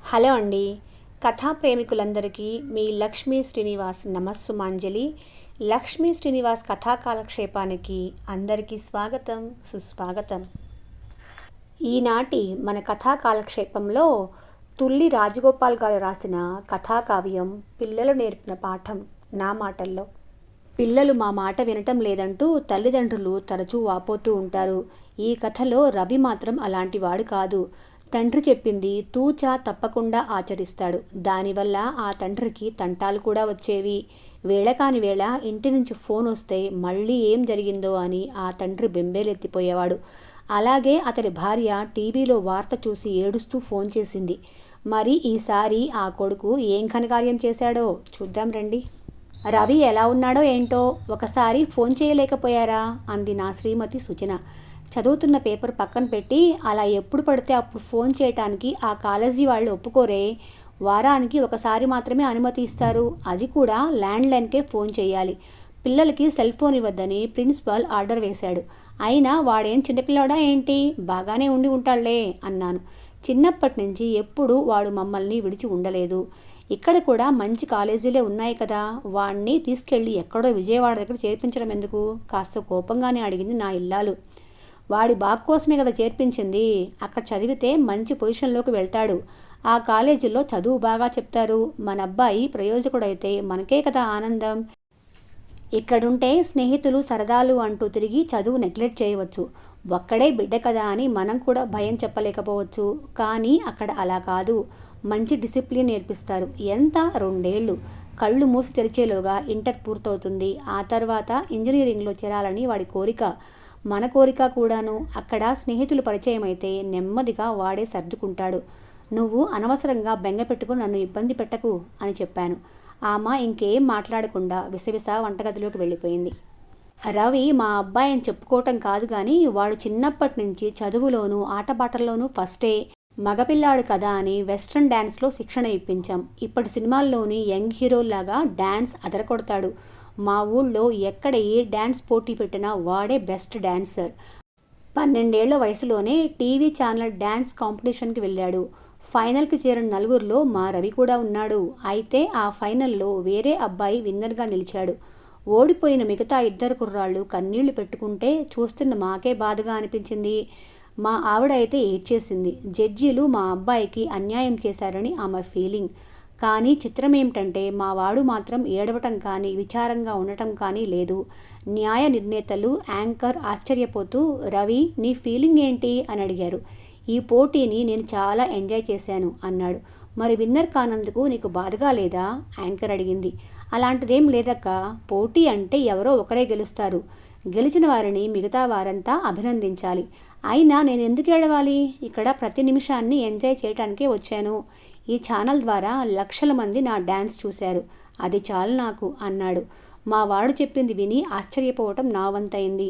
Hello అండి. కథా ప్రేమికులందరికీ మీ లక్ష్మీ శ్రీనివాస్ నమస్సుమాంజలి. లక్ష్మీ శ్రీనివాస్ కథా కాలక్షేపానికి అందరికీ స్వాగతం, సుస్వాగతం. ఈనాటి మన కథా కాలక్షేపంలో తుల్లి రాజగోపాల్ గారు రాసిన కథాకావ్యం పిల్లలు నేర్పిన పాఠం నా మాటల్లో. పిల్లలు మా మాట వినటం లేదంటూ తల్లిదండ్రులు తరచూ వాపోతూ ఉంటారు. ఈ కథలో రవి మాత్రం అలాంటివాడు కాదు. తండ్రి చెప్పింది తూచా తప్పకుండా ఆచరిస్తాడు. దానివల్ల ఆ తండ్రికి తంటాలు కూడా వచ్చేవి. వేళ కాని వేళ ఇంటి నుంచి ఫోన్ వస్తే మళ్ళీ ఏం జరిగిందో అని ఆ తండ్రి బెంబేలెత్తిపోయేవాడు. అలాగే అతడి భార్య టీవీలో వార్త చూసి ఏడుస్తూ ఫోన్ చేసింది. మరి ఈసారి ఆ కొడుకు ఏం ఘనకార్యం చేశాడో చూద్దాం రండి. రవి ఎలా ఉన్నాడో ఏంటో ఒకసారి ఫోన్ చేయలేకపోయారా అంది నా శ్రీమతి సుజన. చదువుతున్న పేపర్ పక్కన పెట్టి అలా ఎప్పుడు పడితే అప్పుడు ఫోన్ చేయటానికి ఆ కాలేజీ వాళ్ళు ఒప్పుకోరే. వారానికి ఒకసారి మాత్రమే అనుమతి ఇస్తారు. అది కూడా ల్యాండ్లైన్కే ఫోన్ చేయాలి. పిల్లలకి సెల్ ఫోన్ ఇవ్వద్దని ప్రిన్సిపాల్ ఆర్డర్ వేశాడు. అయినా వాడేం చిన్నపిల్లాడా ఏంటి, బాగానే ఉండి ఉంటాడులే అన్నాను. చిన్నప్పటి నుంచి ఎప్పుడూ వాడు మమ్మల్ని విడిచి ఉండలేదు. ఇక్కడ కూడా మంచి కాలేజీలే ఉన్నాయి కదా, వాణ్ణి తీసుకెళ్ళి ఎక్కడో విజయవాడ దగ్గర చేర్పించడం ఎందుకు, కాస్త కోపంగానే అడిగింది నా ఇల్లాలు. వాడి బాబు కోసమే కదా చేర్పించింది. అక్కడ చదివితే మంచి పొజిషన్లోకి వెళ్తాడు. ఆ కాలేజీలో చదువు బాగా చెప్తారు. మన అబ్బాయి ప్రయోజకుడైతే మనకే కదా ఆనందం. ఇక్కడుంటే స్నేహితులు సరదాలు అంటూ తిరిగి చదువు నెగ్లెక్ట్ చేయవచ్చు. ఒక్కడే బిడ్డ కదా అని మనం కూడా భయం చెప్పలేకపోవచ్చు. కానీ అక్కడ అలా కాదు. మంచి డిసిప్లిన్ నేర్పిస్తారు. ఎంత 2 ఏళ్ళు. కళ్ళు మూసి తెరిచేలోగా ఇంటర్ పూర్తవుతుంది. ఆ తర్వాత ఇంజనీరింగ్లో చేరాలని వాడి కోరిక, మన కోరిక కూడాను. అక్కడ స్నేహితులు పరిచయం అయితే నెమ్మదిగా వాడే సర్దుకుంటాడు. నువ్వు అనవసరంగా బెంగ పెట్టుకుని నన్ను ఇబ్బంది పెట్టకు అని చెప్పాను. ఆమె ఇంకేం మాట్లాడకుండా విసవిస వంటగదిలోకి వెళ్ళిపోయింది. రవి మా అబ్బాయి అని చెప్పుకోవటం కాదు కానీ వాడు చిన్నప్పటి నుంచి చదువులోనూ ఆటపాటల్లోనూ ఫస్టే. మగపిల్లాడు కదా అని వెస్ట్రన్ డ్యాన్స్లో శిక్షణ ఇప్పించాం. ఇప్పటి సినిమాల్లోని యంగ్ హీరోలాగా డ్యాన్స్ అదరకొడతాడు. మా ఊళ్ళో ఎక్కడ ఏ డ్యాన్స్ పోటీ పెట్టినా వాడే బెస్ట్ డ్యాన్సర్. 12 ఏళ్ల వయసులోనే టీవీ ఛానల్ డ్యాన్స్ కాంపిటీషన్కి వెళ్ళాడు. ఫైనల్కి చేరిన 4గురిలో మా రవి కూడా ఉన్నాడు. అయితే ఆ ఫైనల్లో వేరే అబ్బాయి విన్నర్గా నిలిచాడు. ఓడిపోయిన మిగతా 2 కుర్రాళ్ళు కన్నీళ్లు పెట్టుకుంటే చూస్తున్న మాకే బాధగా అనిపించింది. మా ఆవిడ అయితే ఏడ్చేసింది. జడ్జీలు మా అబ్బాయికి అన్యాయం చేశారని ఆమె ఫీలింగ్. కానీ చిత్రం ఏమిటంటే మా వాడు మాత్రం ఏడవటం కానీ విచారంగా ఉండటం కానీ లేదు. న్యాయ నిర్ణేతలు యాంకర్ ఆశ్చర్యపోతూ రవి నీ ఫీలింగ్ ఏంటి అని అడిగారు. ఈ పోటీని నేను చాలా ఎంజాయ్ చేశాను అన్నాడు. మరి విన్నర్ కానందుకు నీకు బాధగా లేదా యాంకర్ అడిగింది. అలాంటిదేం లేదక్క. పోటీ అంటే ఎవరో ఒకరే గెలుస్తారు. గెలిచిన వారిని మిగతా వారంతా అభినందించాలి. అయినా నేను ఎందుకు ఏడవాలి? ఇక్కడ ప్రతి నిమిషాన్ని ఎంజాయ్ చేయటానికే వచ్చాను. ఈ ఛానల్ ద్వారా లక్షల మంది నా డ్యాన్స్ చూశారు. అది చాలు నాకు అన్నాడు. మా వాడు చెప్పింది విని ఆశ్చర్యపోవటం నా వంతైంది.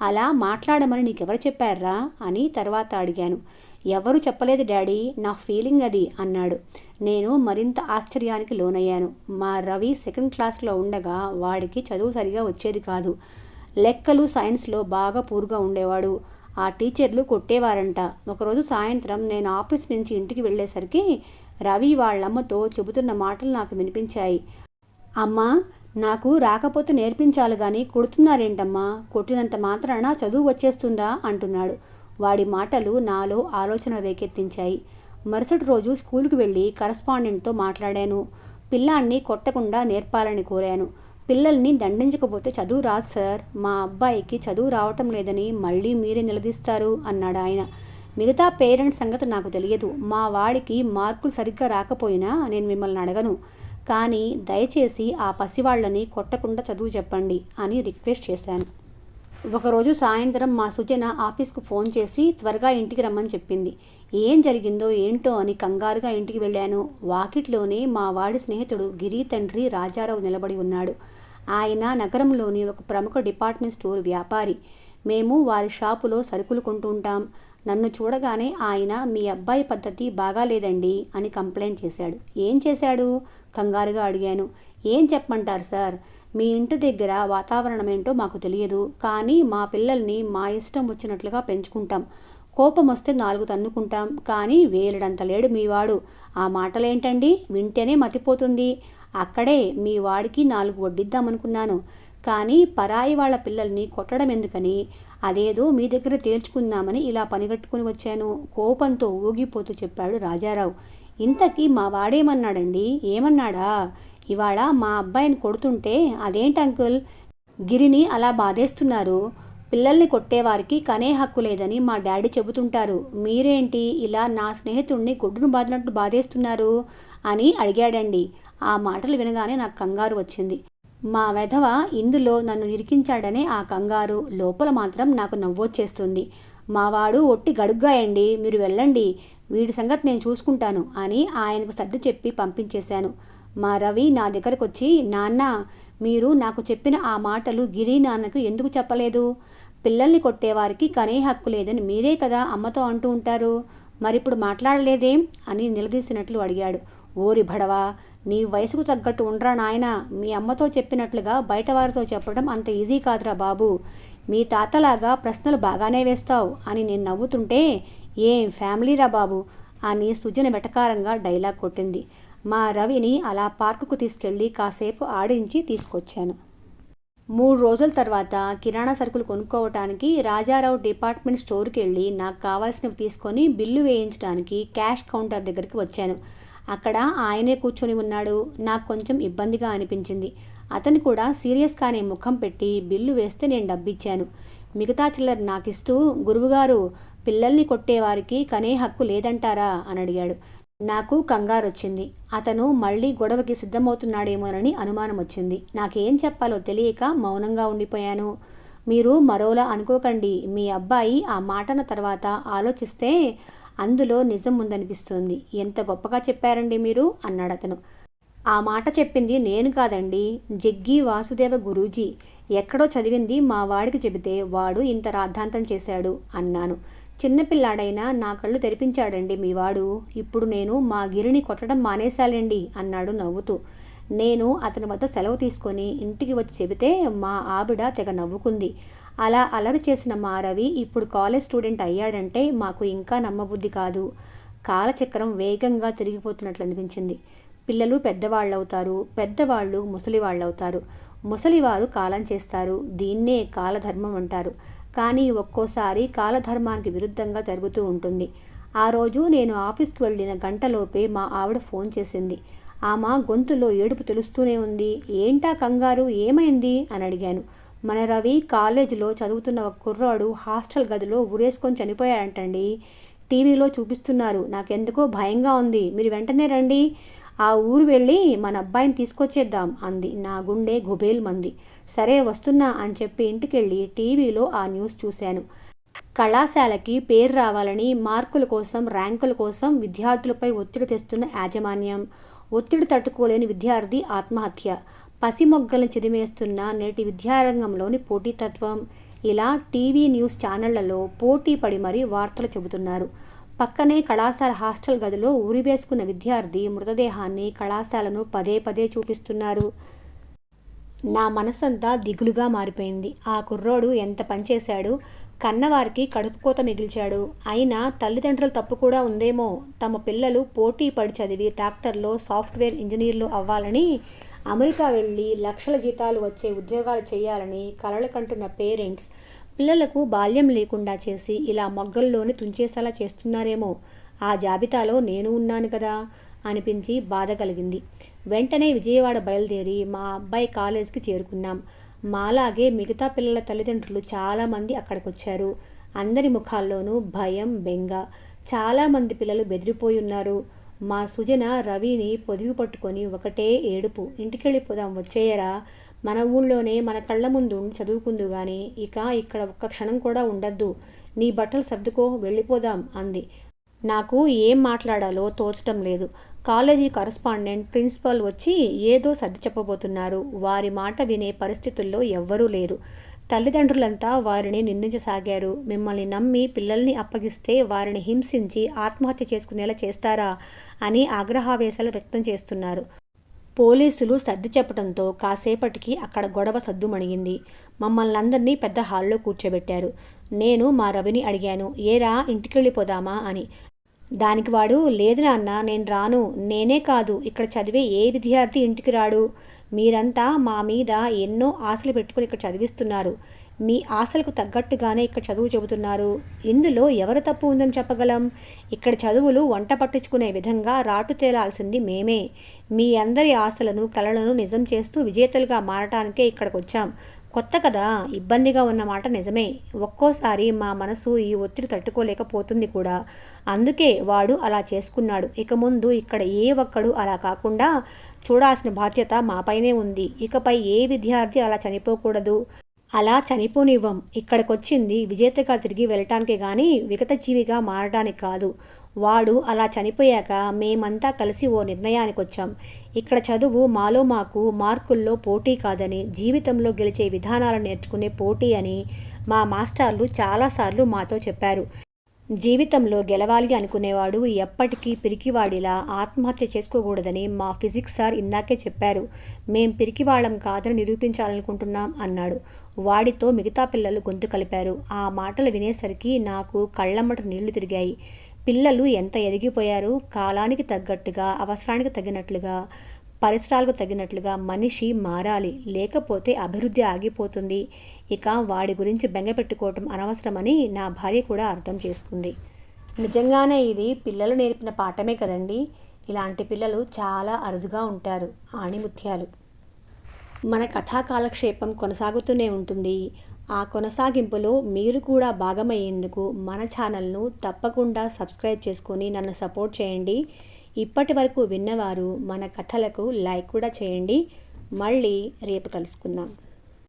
అలా మాట్లాడమని నీకెవరు చెప్పారా అని తర్వాత అడిగాను. ఎవరు చెప్పలేదు డాడీ, నా ఫీలింగ్ అది అన్నాడు. నేను మరింత ఆశ్చర్యానికి లోనయ్యాను. మా రవి 2nd క్లాస్లో ఉండగా వాడికి చదువు సరిగా వచ్చేది కాదు. లెక్కలు సైన్స్లో బాగా పూర్గా ఉండేవాడు. ఆ టీచర్లు కొట్టేవారంట. ఒకరోజు సాయంత్రం నేను ఆఫీస్ నుంచి ఇంటికి వెళ్ళేసరికి రవి వాళ్ళమ్మతో చెబుతున్న మాటలు నాకు వినిపించాయి. అమ్మా, నాకు రాకపోతే నేర్పించాలి కానీ కొడుతున్నారేంటమ్మా, కొట్టినంత మాత్రాన చదువు వచ్చేస్తుందా అంటున్నాడు. వాడి మాటలు నాలో ఆలోచన రేకెత్తించాయి. మరుసటి రోజు స్కూల్కి వెళ్ళి కరస్పాండెంట్తో మాట్లాడాను. పిల్లాన్ని కొట్టకుండా నేర్పాలని కోరాను. పిల్లల్ని దండించకపోతే చదువు రాదు సార్, మా అబ్బాయికి చదువు రావటం లేదని మళ్ళీ మీరే నిలదీస్తారు అన్నాడు ఆయన. మిగతా పేరెంట్స్ సంగతి నాకు తెలియదు. మా వాడికి మార్కులు సరిగ్గా రాకపోయినా నేను మిమ్మల్ని అడగను. కానీ దయచేసి ఆ పసివాళ్ళని కొట్టకుండా చదువు చెప్పండి అని రిక్వెస్ట్ చేశాను. ఒకరోజు సాయంత్రం మా సుజన ఆఫీస్కు ఫోన్ చేసి త్వరగా ఇంటికి రమ్మని చెప్పింది. ఏం జరిగిందో ఏంటో అని కంగారుగా ఇంటికి వెళ్ళాను. వాకిట్లోనే మా వాడి స్నేహితుడు గిరి తండ్రి రాజారావు నిలబడి ఉన్నాడు. ఆయన నగరంలోని ఒక ప్రముఖ డిపార్ట్మెంట్ స్టోర్ వ్యాపారి. మేము వారి షాపులో సరుకులు కొంటుంటాం. నన్ను చూడగానే ఆయన మీ అబ్బాయి పద్ధతి బాగాలేదండి అని కంప్లైంట్ చేశాడు. ఏం చేశాడు కంగారుగా అడిగాను. ఏం చెప్పమంటారు సార్, మీ ఇంటి దగ్గర వాతావరణం ఏంటో మాకు తెలియదు. కానీ మా పిల్లల్ని మా ఇష్టం వచ్చినట్లుగా పెంచుకుంటాం. కోపం వస్తే 4 తన్నుకుంటాం, కానీ వేలుడంత లేడు మీవాడు. ఆ మాటలేంటండి, వింటేనే మతిపోతుంది. అక్కడే మీ వాడికి 4 వడ్డిద్దామనుకున్నాను, కానీ పరాయి వాళ్ళ పిల్లల్ని కొట్టడం ఎందుకని అదేదో మీ దగ్గర తేల్చుకుందామని ఇలా పనిగట్టుకుని వచ్చాను, కోపంతో ఊగిపోతూ చెప్పాడు రాజారావు. ఇంతకీ మా వాడేమన్నాడండి? ఏమన్నాడా? ఇవాళ మా అబ్బాయిని కొడుతుంటే అదేంటి అంకుల్ గిరిని అలా బాధేస్తున్నారు? పిల్లల్ని కొట్టేవారికి కనే హక్కు లేదని మా డాడీ చెబుతుంటారు, మీరేంటి ఇలా నా స్నేహితుడిని గొడ్డును బాదినట్టు బాధేస్తున్నారు అని అడిగాడండి. ఆ మాటలు వినగానే నాకు కంగారు వచ్చింది. మా వెధవ ఇందులో నన్ను ఇరికించాడనే ఆ కంగారు, లోపల మాత్రం నాకు నవ్వొచ్చేస్తుంది. మావాడు ఒట్టి గడుగ్గాయండి, మీరు వెళ్ళండి, వీడి సంగతి నేను చూసుకుంటాను అని ఆయనకు సర్ది చెప్పి పంపించేశాను. మా రవి నా దగ్గరకు వచ్చి, నాన్న, మీరు నాకు చెప్పిన ఆ మాటలు గిరి నాన్నకు ఎందుకు చెప్పలేదు? పిల్లల్ని కొట్టేవారికి కనే హక్కు లేదని మీరే కదా అమ్మతో అంటూ ఉంటారు, మరిప్పుడు మాట్లాడలేదేం అని నిలదీసినట్లు అడిగాడు. ఓరి భడవా, నీ వయసుకు తగ్గట్టు ఉండరా నాయన, మీ అమ్మతో చెప్పినట్లుగా బయటవారితో చెప్పడం అంత ఈజీ కాదురా బాబు, మీ తాతలాగా ప్రశ్నలు బాగానే వేస్తావు అని నేను నవ్వుతుంటే, ఏం ఫ్యామిలీరా బాబు అని సుజన వెటకారంగా డైలాగ్ కొట్టింది. మా రవిని అలా పార్కుకు తీసుకెళ్ళి కాసేపు ఆడించి తీసుకొచ్చాను. 3 రోజుల తర్వాత కిరాణా సరుకులు కొనుక్కోవటానికి రాజారావు డిపార్ట్మెంట్ స్టోర్కి వెళ్ళి నాకు కావాల్సినవి తీసుకొని బిల్లు వేయించడానికి క్యాష్ కౌంటర్ దగ్గరికి వచ్చాను. అక్కడ ఆయనే కూర్చొని ఉన్నాడు. నాకు కొంచెం ఇబ్బందిగా అనిపించింది. అతను కూడా సీరియస్గానే ముఖం పెట్టి బిల్లు వేస్తే నేను డబ్బిచ్చాను. మిగతా చిల్లర నాకిస్తూ, గురువుగారు, పిల్లల్ని కొట్టేవారికి కనే హక్కు లేదంటారా అని అడిగాడు. నాకు కంగారొచ్చింది. అతను మళ్ళీ గొడవకి సిద్ధమవుతున్నాడేమోనని అనుమానం వచ్చింది. నాకేం చెప్పాలో తెలియక మౌనంగా ఉండిపోయాను. మీరు మరోలా అనుకోకండి, మీ అబ్బాయి ఆ మాటన తర్వాత ఆలోచిస్తే అందులో నిజం ఉందనిపిస్తుంది. ఎంత గొప్పగా చెప్పారండి మీరు అన్నాడు అతను. ఆ మాట చెప్పింది నేను కాదండి, జగ్గి వాసుదేవ గురూజీ. ఎక్కడో చదివింది మా వాడికి చెబితే వాడు ఇంత రాద్ధాంతం చేశాడు అన్నాను. చిన్నపిల్లాడైనా నా కళ్ళు తెరిపించాడండి మీవాడు. ఇప్పుడు నేను మా గిరిని కొట్టడం మానేశాలండి అన్నాడు నవ్వుతూ. నేను అతని వద్ద సెలవు తీసుకొని ఇంటికి వచ్చి చెబితే మా ఆవిడ తెగ నవ్వుకుంది. అలా అలరి చేసిన మా రవి ఇప్పుడు కాలేజ్ స్టూడెంట్ అయ్యాడంటే మాకు ఇంకా నమ్మబుద్ధి కాదు. కాలచక్రం వేగంగా తిరిగిపోతున్నట్లు అనిపించింది. పిల్లలు పెద్దవాళ్ళవుతారు, పెద్దవాళ్ళు ముసలివాళ్ళవుతారు, ముసలివారు కాలం చేస్తారు. దీన్నే కాలధర్మం అంటారు. కానీ ఒక్కోసారి కాలధర్మానికి విరుద్ధంగా జరుగుతూ ఉంటుంది. ఆ రోజు నేను ఆఫీస్కి వెళ్ళిన గంటలోపే మా ఆవిడ ఫోన్ చేసింది. ఆమె గొంతులో ఏడుపు తెలుస్తూనే ఉంది. ఏంటా కంగారు, ఏమైంది అని అడిగాను. మన రవి కాలేజీలో చదువుతున్న ఒక కుర్రాడు హాస్టల్ గదిలో ఊరేసుకొని చనిపోయాడంటండి. టీవీలో చూపిస్తున్నారు. నాకెందుకో భయంగా ఉంది. మీరు వెంటనే రండి, ఆ ఊరు వెళ్ళి మన అబ్బాయిని తీసుకొచ్చేద్దాం అంది. నా గుండె గుబేల్ మంది. సరే వస్తున్నా అని చెప్పి ఇంటికెళ్ళి టీవీలో ఆ న్యూస్ చూశాను. కళాశాలకి పేరు రావాలని మార్కుల కోసం, ర్యాంకుల కోసం విద్యార్థులపై ఒత్తిడి తెస్తున్న యాజమాన్యం, ఒత్తిడి తట్టుకోలేని విద్యార్థి ఆత్మహత్య, పసిమొగ్గలను చిదిమేస్తున్న నేటి విద్యారంగంలోని పోటీతత్వం, ఇలా టీవీ న్యూస్ ఛానళ్లలో పోటీ పడి మరీ వార్తలు చెబుతున్నారు. పక్కనే కళాశాల హాస్టల్ గదిలో ఉరివేసుకున్న విద్యార్థి మృతదేహాన్ని కళాశాలను పదే పదే చూపిస్తున్నారు. నా మనసంతా దిగులుగా మారిపోయింది. ఆ కుర్రోడు ఎంత పనిచేశాడు, కన్నవారికి కడుపుకోత మిగిల్చాడు. అయినా తల్లిదండ్రుల తప్పు కూడా ఉందేమో. తమ పిల్లలు పోటీ పడి చదివి డాక్టర్లో, సాఫ్ట్వేర్ ఇంజనీర్లు అవ్వాలని, అమెరికా వెళ్ళి లక్షల జీతాలు వచ్చే ఉద్యోగాలు చేయాలని కలలు కంటున్న పేరెంట్స్ పిల్లలకు బాల్యం లేకుండా చేసి ఇలా మొగ్గల్లోని తుంచేసేలా చేస్తున్నారేమో. ఆ జాబితాలో నేను ఉన్నాను కదా అనిపించి బాధ కలిగింది. వెంటనే విజయవాడ బయలుదేరి మా అబ్బాయి కాలేజీకి చేరుకున్నాం. మాలాగే మిగతా పిల్లల తల్లిదండ్రులు చాలామంది అక్కడికి వచ్చారు. అందరి ముఖాల్లోనూ భయం, బెంగ. చాలామంది పిల్లలు బెదిరిపోయి ఉన్నారు. మా సుజన రవిని పొదివి పట్టుకొని ఒకటే ఏడుపు. ఇంటికెళ్ళిపోదాం, వచ్చేయరా, మన ఊళ్ళోనే మన కళ్ళ ముందు ఉండి చదువుకుందు కానీ ఇక ఇక్కడ ఒక్క క్షణం కూడా ఉండద్దు, నీ బట్టలు సర్దుకో, వెళ్ళిపోదాం అంది. నాకు ఏం మాట్లాడాలో తోచటం లేదు. కాలేజీ కరస్పాండెంట్, ప్రిన్సిపల్ వచ్చి ఏదో సర్ది చెప్పబోతున్నారు. వారి మాట వినే పరిస్థితుల్లో ఎవ్వరూ లేరు. తల్లిదండ్రులంతా వారిని నిందించసాగారు. మిమ్మల్ని నమ్మి పిల్లల్ని అప్పగిస్తే వారిని హింసించి ఆత్మహత్య చేసుకునేలా చేస్తారా అని ఆగ్రహావేశాలు వ్యక్తం చేస్తున్నారు. పోలీసులు సర్ది చెప్పడంతో కాసేపటికి అక్కడ గొడవ సద్దుమణిగింది. మమ్మల్ని అందరినీ పెద్ద హాల్లో కూర్చోబెట్టారు. నేను మా రవిని అడిగాను, ఏరా ఇంటికెళ్ళిపోదామా అని. దానికి వాడు, లేదు నాన్న, నేను రాను. నేనే కాదు, ఇక్కడ చదివే ఏ విద్యార్థి ఇంటికి రాడు. మీరంతా మా మీద ఎన్నో ఆశలు పెట్టుకుని ఇక్కడ చదివిస్తున్నారు. మీ ఆశలకు తగ్గట్టుగానే ఇక్కడ చదువు చెబుతున్నారు. ఇందులో ఎవరు తప్పు ఉందని చెప్పగలం? ఇక్కడ చదువులు వంట పట్టించుకునే విధంగా రాటు తేలాల్సింది మేమే. మీ అందరి ఆశలను కలలను నిజం చేస్తూ విజేతలుగా మారటానికే ఇక్కడికి వచ్చాం. కొత్త కదా, ఇబ్బందిగా ఉన్నమాట నిజమే. ఒక్కోసారి మా మనసు ఈ ఒత్తిడి తట్టుకోలేకపోతుంది కూడా. అందుకే వాడు అలా చేసుకున్నాడు. ఇక ముందు ఇక్కడ ఏ ఒక్కడు అలా కాకుండా చూడాల్సిన బాధ్యత మాపైనే ఉంది. ఇకపై ఏ విద్యార్థి అలా చనిపోకూడదు. అలా చనిపోనివ్వం. ఇక్కడికొచ్చింది విజేతగా తిరిగి వెళ్ళటానికే గాని విగతజీవిగా మారడానికి కాదు. వాడు అలా చనిపోయాక మేమంతా కలిసి ఓ నిర్ణయానికొచ్చాం. ఇక్కడ చదువు మాలో మాకు మార్కుల్లో పోటీ కాదని, జీవితంలో గెలిచే విధానాలను నేర్చుకునే పోటీ అని మా మాస్టర్లు చాలాసార్లు మాతో చెప్పారు. జీవితంలో గెలవాలి అనుకునేవాడు ఎప్పటికీ పిరికివాడిలా ఆత్మహత్య చేసుకోకూడదని మా ఫిజిక్స్ సార్ ఇందాకే చెప్పారు. మేం పిరికివాళ్ళం కాదని నిరూపించాలనుకుంటున్నాం అన్నాడు. వాడితో మిగతా పిల్లలు గొంతు కలిపారు. ఆ మాటలు వినేసరికి నాకు కళ్ళమ్మట నీళ్లు తిరిగాయి. పిల్లలు ఎంత ఎదిగిపోయారు! కాలానికి తగ్గట్టుగా, అవసరానికి తగినట్లుగా, పరిసరాలకు తగినట్లుగా మనిషి మారాలి. లేకపోతే అభివృద్ధి ఆగిపోతుంది. ఇక వాడి గురించి బెంగపెట్టుకోవటం అనవసరమని నా భార్య కూడా అర్థం చేసుకుంది. నిజంగానే ఇది పిల్లలు నేర్పిన పాఠమే కదండి. ఇలాంటి పిల్లలు చాలా అరుదుగా ఉంటారు. ఆణిముత్యాలు. మన కథా కాలక్షేపం కొనసాగుతూనే ఉంటుంది. ఆ కొనసాగింపులో మీరు కూడా భాగమయ్యేందుకు మన ఛానల్ను తప్పకుండా సబ్స్క్రైబ్ చేసుకొని నన్ను సపోర్ట్ చేయండి. ఇప్పటి వరకు విన్నవారు మన కథలకు లైక్ కూడా చేయండి. మళ్ళీ రేపు కలుసుకుందాం.